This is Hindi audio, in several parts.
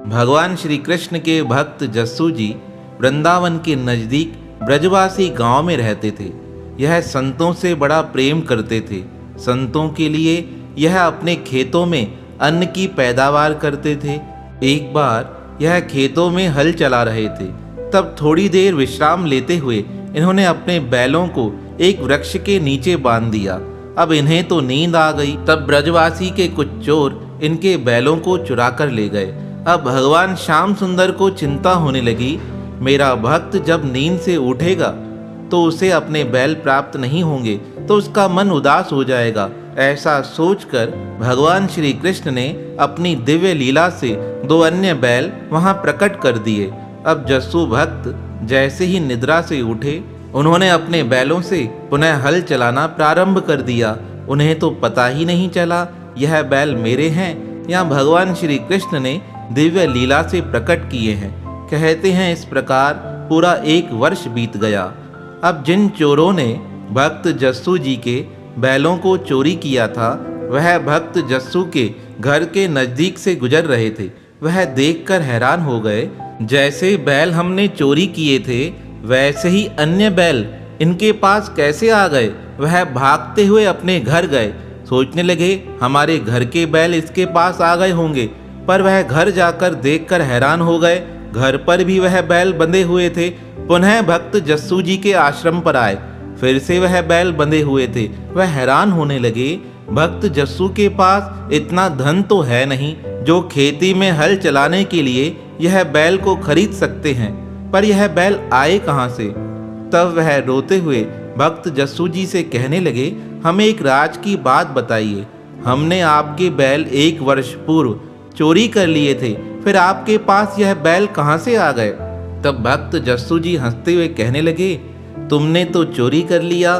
भगवान श्री कृष्ण के भक्त जस्सू जी वृंदावन के नज़दीक ब्रजवासी गांव में रहते थे। यह संतों से बड़ा प्रेम करते थे। संतों के लिए यह अपने खेतों में अन्न की पैदावार करते थे। एक बार यह खेतों में हल चला रहे थे, तब थोड़ी देर विश्राम लेते हुए इन्होंने अपने बैलों को एक वृक्ष के नीचे बांध दिया। अब इन्हें तो नींद आ गई। तब ब्रजवासी के कुछ चोर इनके बैलों को चुरा कर ले गए। अब भगवान श्याम सुंदर को चिंता होने लगी, मेरा भक्त जब नींद से उठेगा तो उसे अपने बैल प्राप्त नहीं होंगे तो उसका मन उदास हो जाएगा। ऐसा सोचकर भगवान श्री कृष्ण ने अपनी दिव्य लीला से 2 अन्य बैल वहां प्रकट कर दिए। अब जस्सू भक्त जैसे ही निद्रा से उठे, उन्होंने अपने बैलों से पुनः हल चलाना प्रारंभ कर दिया। उन्हें तो पता ही नहीं चला यह बैल मेरे हैं या भगवान श्री कृष्ण ने दिव्य लीला से प्रकट किए हैं। कहते हैं इस प्रकार पूरा 1 वर्ष बीत गया। अब जिन चोरों ने भक्त जस्सू जी के बैलों को चोरी किया था, वह भक्त जस्सू के घर के नज़दीक से गुजर रहे थे। वह देखकर हैरान हो गए, जैसे बैल हमने चोरी किए थे वैसे ही अन्य बैल इनके पास कैसे आ गए। वह भागते हुए अपने घर गए। सोचने लगे हमारे घर के बैल इसके पास आ गए होंगे, पर वह घर जाकर देखकर हैरान हो गए, घर पर भी वह बैल बंधे हुए थे। पुनः भक्त जस्सू जी के आश्रम पर आए, फिर से वह बैल बंधे हुए थे। वह हैरान होने लगे, भक्त जस्सू के पास इतना धन तो है नहीं जो खेती में हल चलाने के लिए यह बैल को खरीद सकते हैं, पर यह बैल आए कहाँ से। तब वह रोते हुए भक्त जस्सू जी से कहने लगे, हमें एक राज की बात बताइए। हमने आपके बैल 1 वर्ष पूर्व चोरी कर लिए थे, फिर आपके पास यह बैल कहाँ से आ गए। तब भक्त जस्सू जी हंसते हुए कहने लगे, तुमने तो चोरी कर लिया,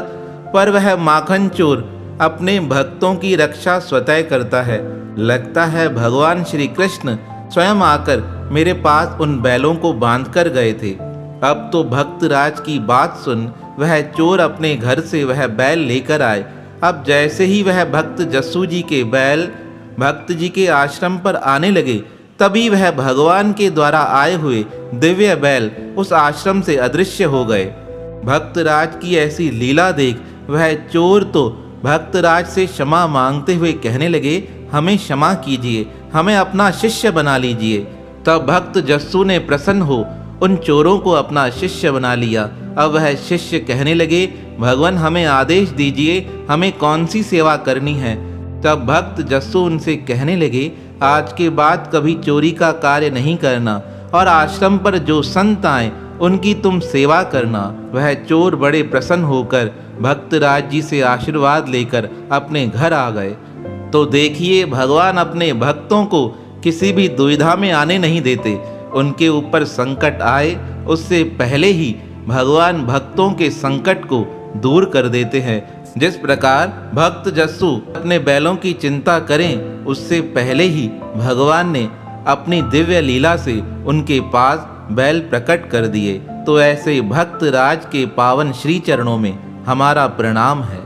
पर वह माखन चोर अपने भक्तों की रक्षा स्वतः करता है। लगता है भगवान श्री कृष्ण स्वयं आकर मेरे पास उन बैलों को बांध कर गए थे। अब तो भक्त राज की बात सुन वह चोर अपने घर से वह बैल लेकर आए। अब जैसे ही वह भक्त जस्सू जी के बैल भक्त जी के आश्रम पर आने लगे, तभी वह भगवान के द्वारा आए हुए दिव्य बैल उस आश्रम से अदृश्य हो गए। भक्तराज की ऐसी लीला देख वह चोर तो भक्तराज से क्षमा मांगते हुए कहने लगे, हमें क्षमा कीजिए, हमें अपना शिष्य बना लीजिए। तब भक्त जस्सू ने प्रसन्न हो उन चोरों को अपना शिष्य बना लिया। अब वह शिष्य कहने लगे, भगवान हमें आदेश दीजिए, हमें कौन सी सेवा करनी है। तब भक्त जस्सू उनसे कहने लगे, आज के बाद कभी चोरी का कार्य नहीं करना और आश्रम पर जो संत आए उनकी तुम सेवा करना। वह चोर बड़े प्रसन्न होकर भक्तराज जी से आशीर्वाद लेकर अपने घर आ गए। तो देखिए भगवान अपने भक्तों को किसी भी दुविधा में आने नहीं देते। उनके ऊपर संकट आए उससे पहले ही भगवान भक्तों के संकट को दूर कर देते हैं। जिस प्रकार भक्त जस्सू अपने बैलों की चिंता करें उससे पहले ही भगवान ने अपनी दिव्य लीला से उनके पास बैल प्रकट कर दिए। तो ऐसे भक्त राज के पावन श्री चरणों में हमारा प्रणाम है।